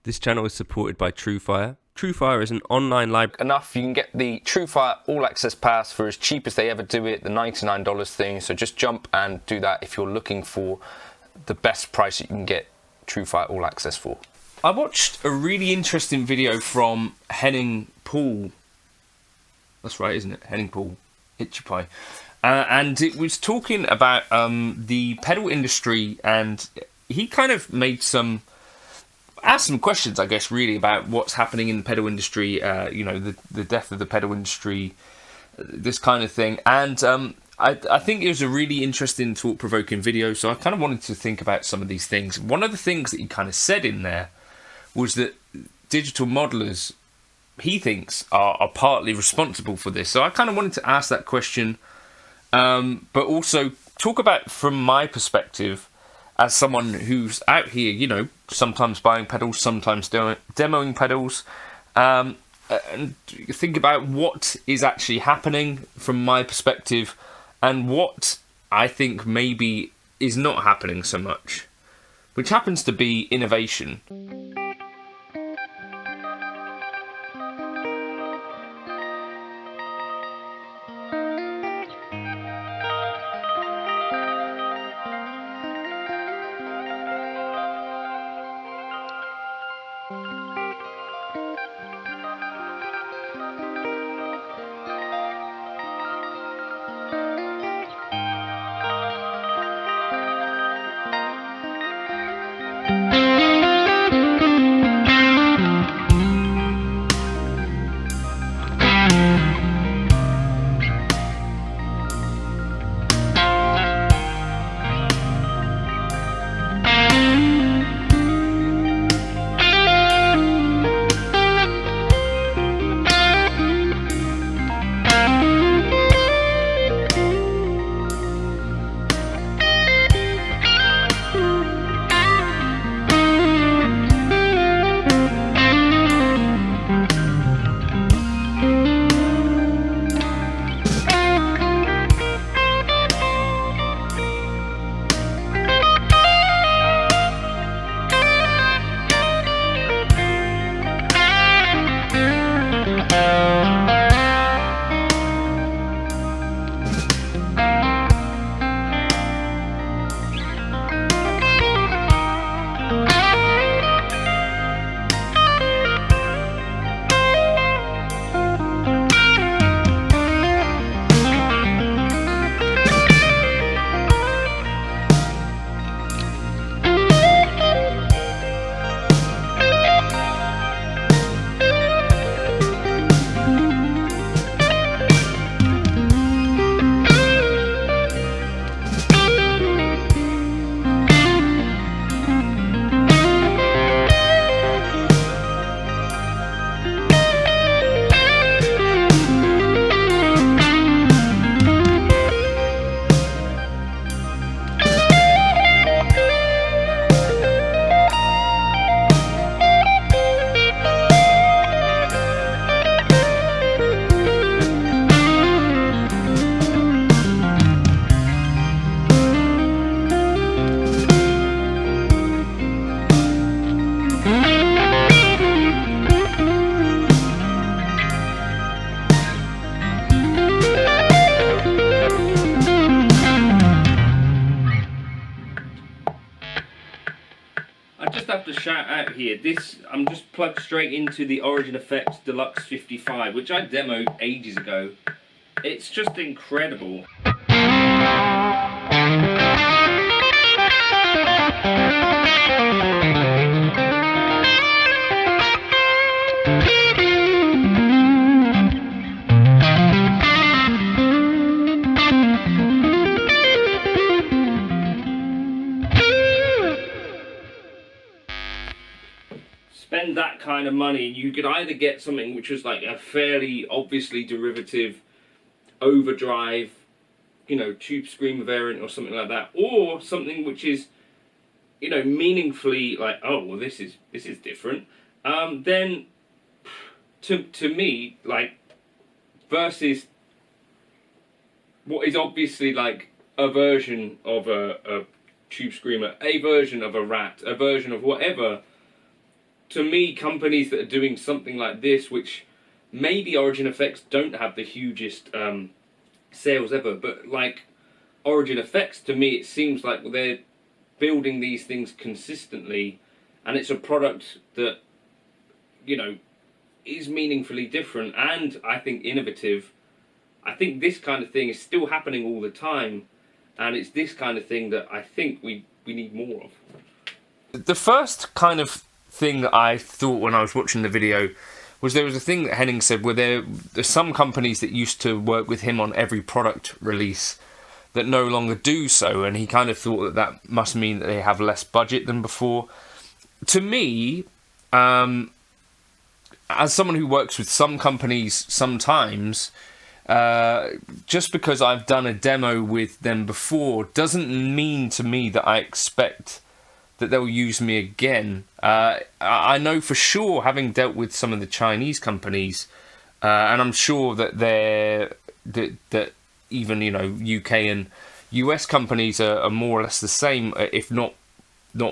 This channel is supported by Truefire. Truefire is an online library. Enough, you can get the Truefire All Access Pass for as cheap as they ever do it, the $99 thing. So just jump and do that if you're looking for the best price you can get Truefire All Access for. I watched a really interesting video from Henning Paul. That's right, isn't it? Henning Paul Hitchipai. And it was talking about the pedal industry, and he kind of made asked some questions, I guess, really about what's happening in the pedal industry, you know, the death of the pedal industry, this kind of thing. And I think it was a really interesting, thought-provoking video, so I kind of wanted to think about some of these things. One of the things that he kind of said in there was that digital modelers, he thinks, are partly responsible for this. So I kind of wanted to ask that question, but also talk about, from my perspective, as someone who's out here, you know, sometimes buying pedals, sometimes demoing pedals, and think about what is actually happening from my perspective and what I think maybe is not happening so much, which happens to be innovation. Shout out here, I'm just plugged straight into the Origin Effects Deluxe 55, which I demoed ages ago. It's just incredible. Spend that kind of money, you could either get something which was like a fairly obviously derivative overdrive, you know, tube screamer variant or something like that, or something which is, you know, meaningfully like, oh well, this is different. Then to me, like, versus what is obviously like a version of a tube screamer, a version of a rat, a version of whatever. to me, companies that are doing something like this, which maybe Origin Effects don't have the hugest sales ever, but like Origin Effects, to me, it seems like they're building these things consistently, and it's a product that, you know, is meaningfully different and I think innovative. I think this kind of thing is still happening all the time, and it's this kind of thing that I think we need more of. The first kind of thing that I thought when I was watching the video was there was a thing that Henning said where there's some companies that used to work with him on every product release that no longer do so, and he kind of thought that that must mean that they have less budget than before. To me, as someone who works with some companies sometimes, just because I've done a demo with them before doesn't mean to me that I expect that they'll use me again. I know for sure, having dealt with some of the Chinese companies, and I'm sure that that even, you know, UK and US companies are more or less the same, if not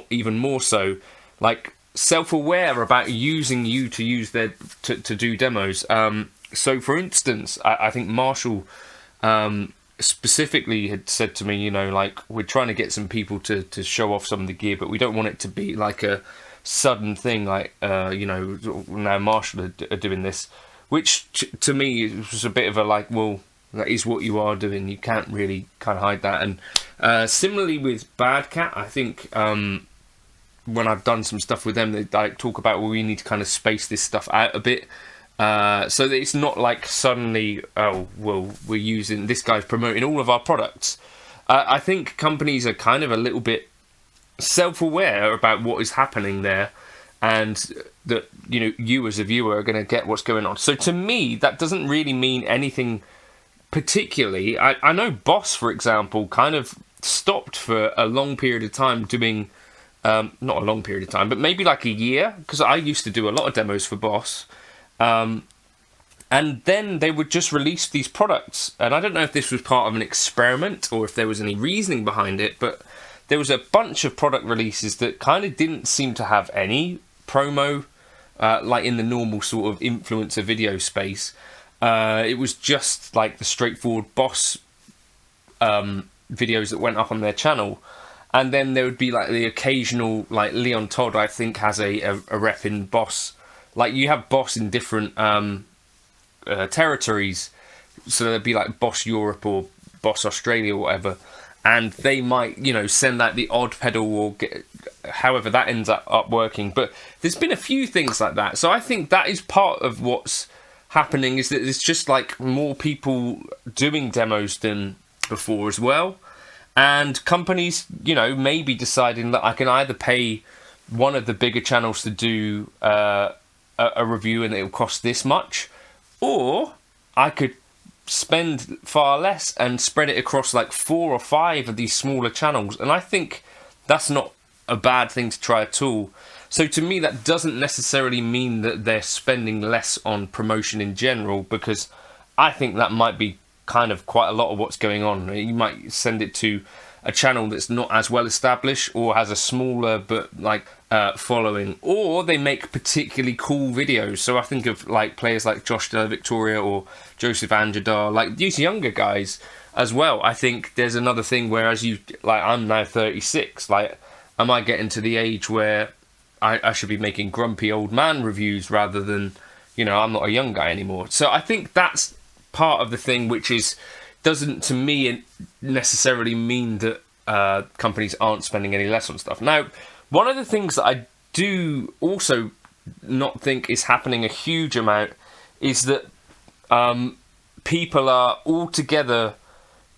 even more so, like self-aware about using you to use their to do demos. So for instance, I think Marshall specifically had said to me, you know, like, we're trying to get some people to show off some of the gear, but we don't want it to be like a sudden thing, like, you know, now Marshall are doing this, which to me was a bit of a like, well, that is what you are doing. You can't really kind of hide that. And similarly with Bad Cat, I think when I've done some stuff with them, they talk about, well, we need to kind of space this stuff out a bit. So that it's not like suddenly, oh, well, we're using, this guy's promoting all of our products. I think companies are kind of a little bit self-aware about what is happening there, and that, you know, you as a viewer are going to get what's going on. So to me, that doesn't really mean anything particularly. I know Boss, for example, kind of stopped for a long period of time doing, not a long period of time, but maybe like a year, because I used to do a lot of demos for Boss. And then they would just release these products, and I don't know if this was part of an experiment or if there was any reasoning behind it, but there was a bunch of product releases that kind of didn't seem to have any promo, like in the normal sort of influencer video space. It was just like the straightforward Boss videos that went up on their channel, and then there would be like the occasional, like Leon Todd, I think, has a rep in Boss. Like, you have Boss in different territories, so there'd be like Boss Europe or Boss Australia or whatever, and they might, you know, send out the odd pedal or however that ends up working. But there's been a few things like that, so I think that is part of what's happening, is that there's just like more people doing demos than before as well, and companies, you know, maybe deciding that I can either pay one of the bigger channels to do a review and it'll cost this much, or I could spend far less and spread it across like 4 or 5 of these smaller channels, and I think that's not a bad thing to try at all. So to me, that doesn't necessarily mean that they're spending less on promotion in general, because I think that might be kind of quite a lot of what's going on. You might send it to a channel that's not as well established or has a smaller but like following, or they make particularly cool videos. So I think of like players like Josh De La Victoria or Joseph Anjadar, like these younger guys as well. I think there's another thing where, as you, like, I'm now 36, like, am I getting to the age where I should be making grumpy old man reviews rather than, you know, I'm not a young guy anymore. So I think that's part of the thing, which is, doesn't to me necessarily mean that companies aren't spending any less on stuff. Now, one of the things that I do also not think is happening a huge amount is that people are all together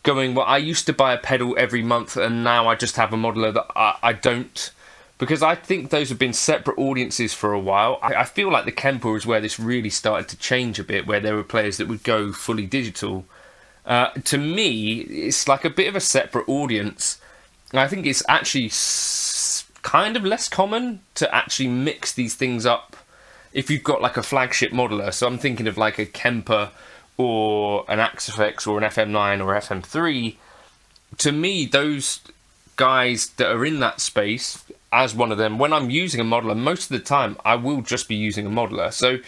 going, well, I used to buy a pedal every month and now I just have a modeler that I don't, because I think those have been separate audiences for a while. I feel like the Kemper is where this really started to change a bit, where there were players that would go fully digital. To me, it's like a bit of a separate audience. I think it's actually kind of less common to actually mix these things up if you've got like a flagship modeler. So I'm thinking of like a Kemper or an Axifex or an FM9 or FM3. To me, those guys that are in that space as one of them. When I'm using a modeler, most of the time I will just be using a modeler. So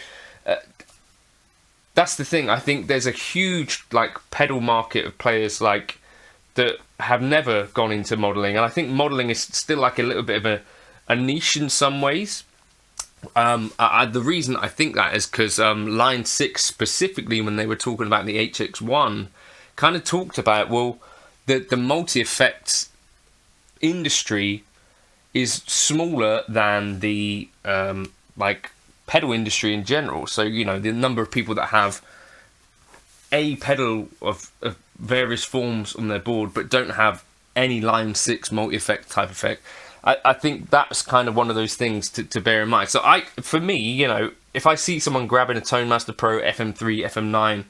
that's the thing. I think there's a huge like pedal market of players like that have never gone into modeling, and I think modeling is still like a little bit of a niche in some ways. The reason I think that is because Line 6 specifically, when they were talking about the HX1, kind of talked about, well, the multi-effects industry is smaller than the like pedal industry in general. So, you know, the number of people that have a pedal of various forms on their board but don't have any Line 6 multi-effect type effect, I think that's kind of one of those things to bear in mind. So for me, you know, if I see someone grabbing a Tone Master Pro FM3, FM9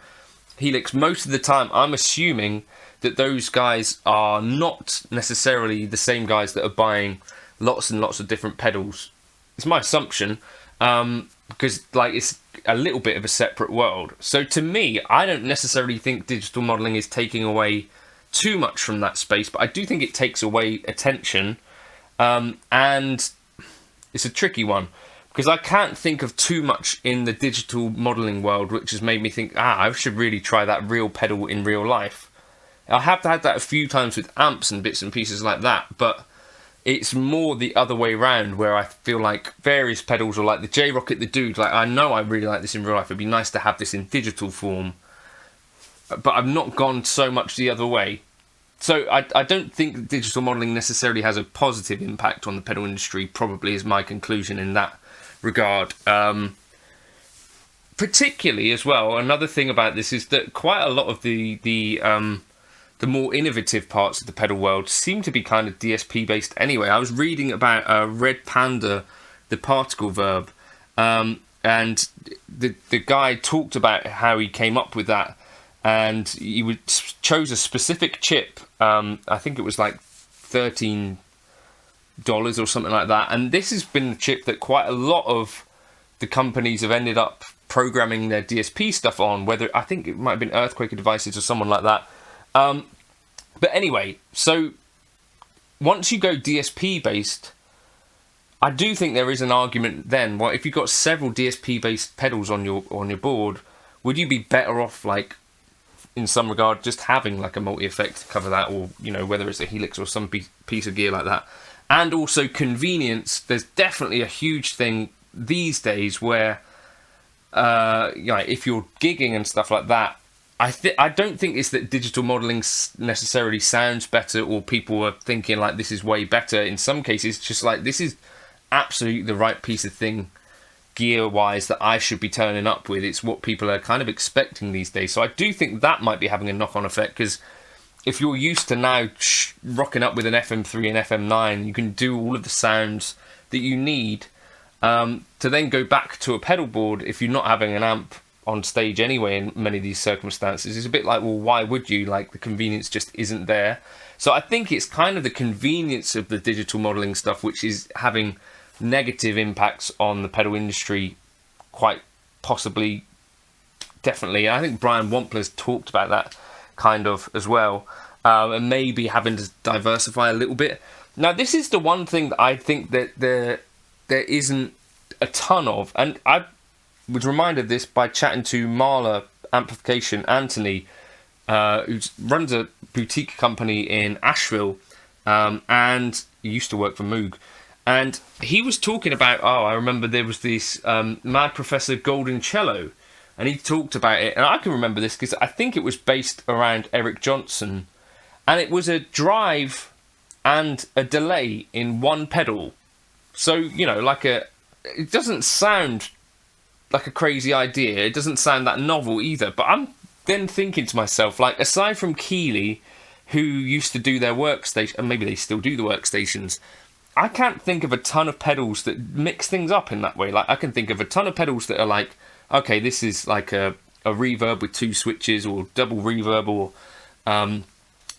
Helix, most of the time I'm assuming that those guys are not necessarily the same guys that are buying lots and lots of different pedals. It's my assumption, because like it's a little bit of a separate world. So to me, I don't necessarily think digital modeling is taking away too much from that space, but I do think it takes away attention. And it's a tricky one, because I can't think of too much in the digital modeling world which has made me think, I should really try that real pedal in real life. I have had that a few times with amps and bits and pieces like that, but it's more the other way around, where I feel like various pedals, or like the J-Rocket, the Dude, like I know I really like this in real life, it'd be nice to have this in digital form, but I've not gone so much the other way. So I don't think digital modeling necessarily has a positive impact on the pedal industry, probably is my conclusion in that regard. Particularly as well, another thing about this is that quite a lot of the more innovative parts of the pedal world seem to be kind of DSP based anyway. I was reading about Red Panda, the particle verb, and the guy talked about how he came up with that. And he chose a specific chip. I think it was like $13 or something like that. And this has been the chip that quite a lot of the companies have ended up programming their DSP stuff on. Whether I think it might have been Earthquaker Devices or someone like that. But anyway, so once you go DSP based, I do think there is an argument then. Well, if you've got several DSP based pedals on your board, would you be better off, like, in some regard, just having like a multi-effect to cover that, or, you know, whether it's a Helix or some piece of gear like that? And also convenience. There's definitely a huge thing these days where, you know, if you're gigging and stuff like that, I don't think it's that digital modeling necessarily sounds better, or people are thinking like this is way better. In some cases, it's just like this is absolutely the right piece of thing gear-wise that I should be turning up with. It's what people are kind of expecting these days. So I do think that might be having a knock-on effect, because if you're used to now rocking up with an FM3 and FM9, you can do all of the sounds that you need to then go back to a pedal board. If you're not having an amp on stage anyway in many of these circumstances, it's a bit like, well, why would you? Like, the convenience just isn't there. So I think it's kind of the convenience of the digital modeling stuff which is having negative impacts on the pedal industry, quite possibly, definitely. I think Brian Wampler's talked about that kind of as well, and maybe having to diversify a little bit. Now, this is the one thing that I think that there isn't a ton of, and I was reminded of this by chatting to Marla Amplification Anthony, who runs a boutique company in Asheville, and he used to work for Moog. And he was talking about, I remember there was this Mad Professor Golden Cello, and he talked about it, and I can remember this because I think it was based around Eric Johnson, and it was a drive and a delay in one pedal. So, you know, it doesn't sound like a crazy idea, it doesn't sound that novel either, but I'm then thinking to myself, like, aside from Keeley, who used to do their workstation, and maybe they still do the workstations, I can't think of a ton of pedals that mix things up in that way. Like, I can think of a ton of pedals that are like, okay, this is like a reverb with 2 switches, or double reverb, or a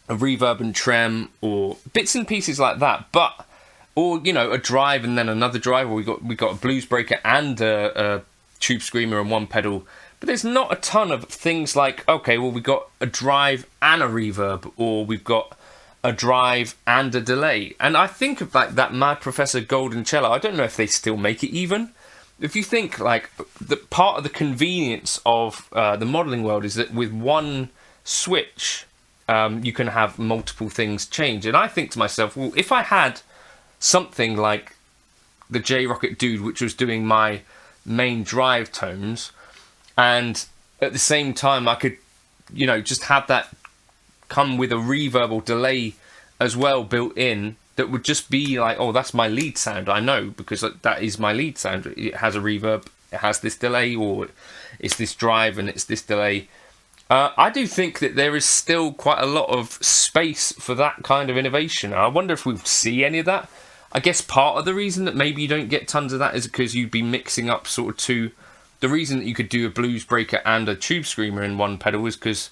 reverb and trem, or bits and pieces like that. But, or, you know, a drive and then another drive, or we got a blues breaker and a tube screamer and one pedal. But there's not a ton of things like, okay, well, we got a drive and a reverb, or we've got a drive and a delay. And I think of like that Mad Professor Golden Cello. I don't know if they still make it even. If you think like the part of the convenience of the modeling world is that with one switch, you can have multiple things change. And I think to myself, well, if I had something like the J-Rocket Dude, which was doing my main drive tones, and at the same time I could, you know, just have that come with a reverb or delay as well built in, that would just be like, oh, that's my lead sound. I know, because that is my lead sound. It has a reverb, it has this delay, or it's this drive and it's this delay. I do think that there is still quite a lot of space for that kind of innovation. I wonder if we'll see any of that. I guess part of the reason that maybe you don't get tons of that is because you'd be mixing up sort of two. The reason that you could do a blues breaker and a tube screamer in one pedal is because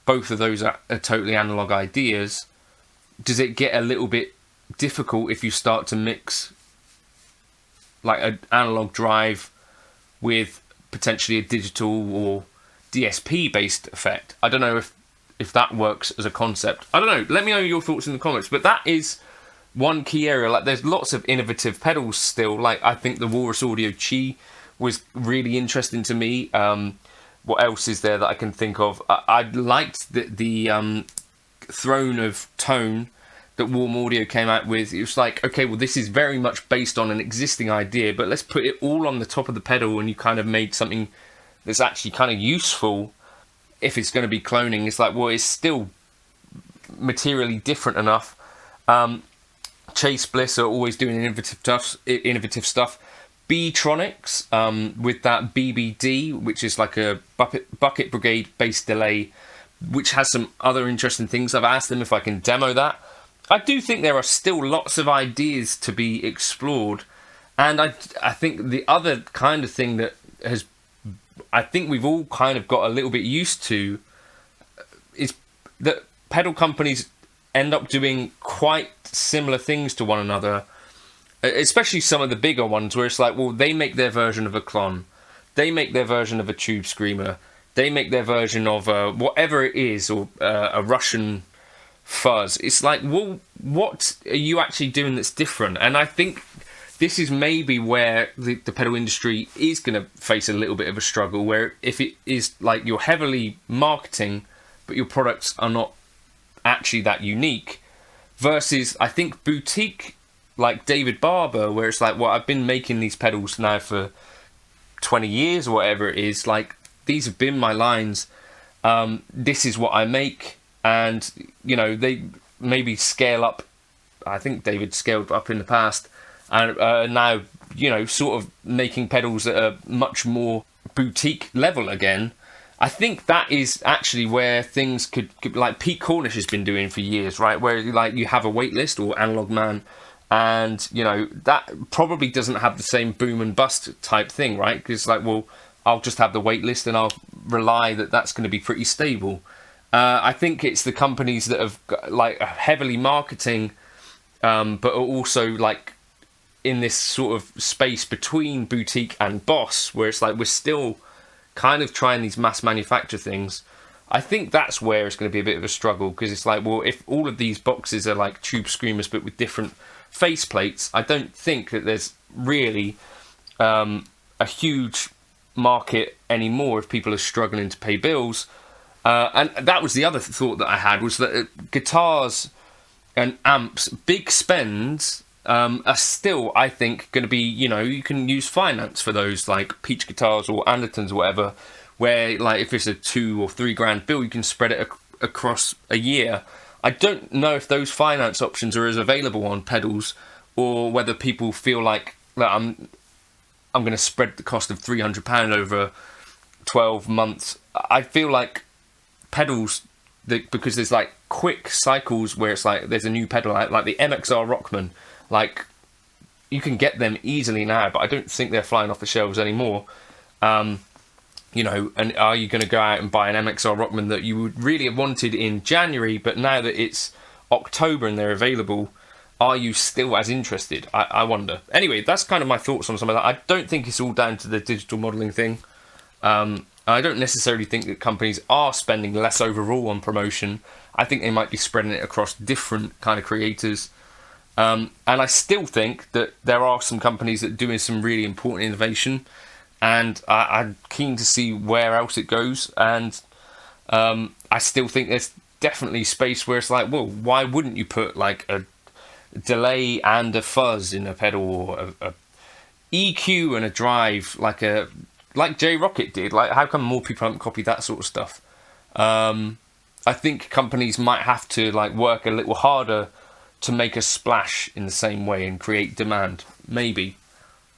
both of those are totally analog ideas. Does it get a little bit difficult if you start to mix like an analog drive with potentially a digital or DSP based effect? I don't know if that works as a concept. I don't know. Let me know your thoughts in the comments. But that is one key area. Like, there's lots of innovative pedals still. Like, I think the Walrus Audio Qi was really interesting to me. What else is there that I can think of? I liked the Throne of Tone that Warm Audio came out with. It was like, okay, well, this is very much based on an existing idea, but let's put it all on the top of the pedal, and you kind of made something that's actually kind of useful. If it's going to be cloning, it's like, well, it's still materially different enough. Chase Bliss are always doing innovative stuff. B-Tronics with that BBD, which is like a bucket brigade bass delay, which has some other interesting things. I've asked them if I can demo that. I do think there are still lots of ideas to be explored, and I think the other kind of thing that I think we've all kind of got a little bit used to is that pedal companies end up doing quite similar things to one another, especially some of the bigger ones, where it's like, well, they make their version of a Klon, they make their version of a Tube Screamer, they make their version of whatever it is, or a Russian fuzz. It's like, well, what are you actually doing that's different? And I think this is maybe where the pedal industry is going to face a little bit of a struggle, where if it is like you're heavily marketing, but your products are not actually that unique, versus, I think, boutique like David Barber, where it's like, well, I've been making these pedals now for 20 years or whatever it is. Like, these have been my lines. This is what I make. And, you know, they maybe scale up. I think David scaled up in the past. And now, you know, sort of making pedals that are much more boutique level again. I think that is actually where things could like Pete Cornish has been doing for years, right? Where like you have a waitlist or Analog Man, and, you know, that probably doesn't have the same boom and bust type thing, right? Because like, well, I'll just have the waitlist and I'll rely that that's going to be pretty stable. I think it's the companies that have like heavily marketing, but are also like in this sort of space between boutique and boss, where it's like we're still kind of trying these mass manufacture things. I think that's where it's going to be a bit of a struggle, because it's like, well, if all of these boxes are like Tube Screamers but with different face plates, I don't think that there's really a huge market anymore if people are struggling to pay bills. And that was the other thought that I had, was that guitars and amps, big spends, are still, I think, going to be, you know, you can use finance for those, like Peach guitars or Andertons or whatever, where like if it's a $2 or $3 grand bill, you can spread it across a year. I don't know if those finance options are as available on pedals, or whether people feel like that I'm going to spread the cost of £300 over 12 months. I feel like pedals, because there's like quick cycles where it's like there's a new pedal out, like the MXR Rockman, like you can get them easily now, but I don't think they're flying off the shelves anymore. You know, and are you going to go out and buy an MXR Rockman that you would really have wanted in January, but now that it's October and they're available, are you still as interested? I wonder. Anyway, that's kind of my thoughts on some of that. I don't think it's all down to the digital modelling thing. I don't necessarily think that companies are spending less overall on promotion. I think they might be spreading it across different kind of creators. And I still think that there are some companies that are doing some really important innovation, and I'm keen to see where else it goes. And I still think there's definitely space where it's like, well, why wouldn't you put like a delay and a fuzz in a pedal, or a EQ and a drive, like J Rocket did? Like, how come more people haven't copied that sort of stuff? I think companies might have to like work a little harder to make a splash in the same way and create demand, maybe.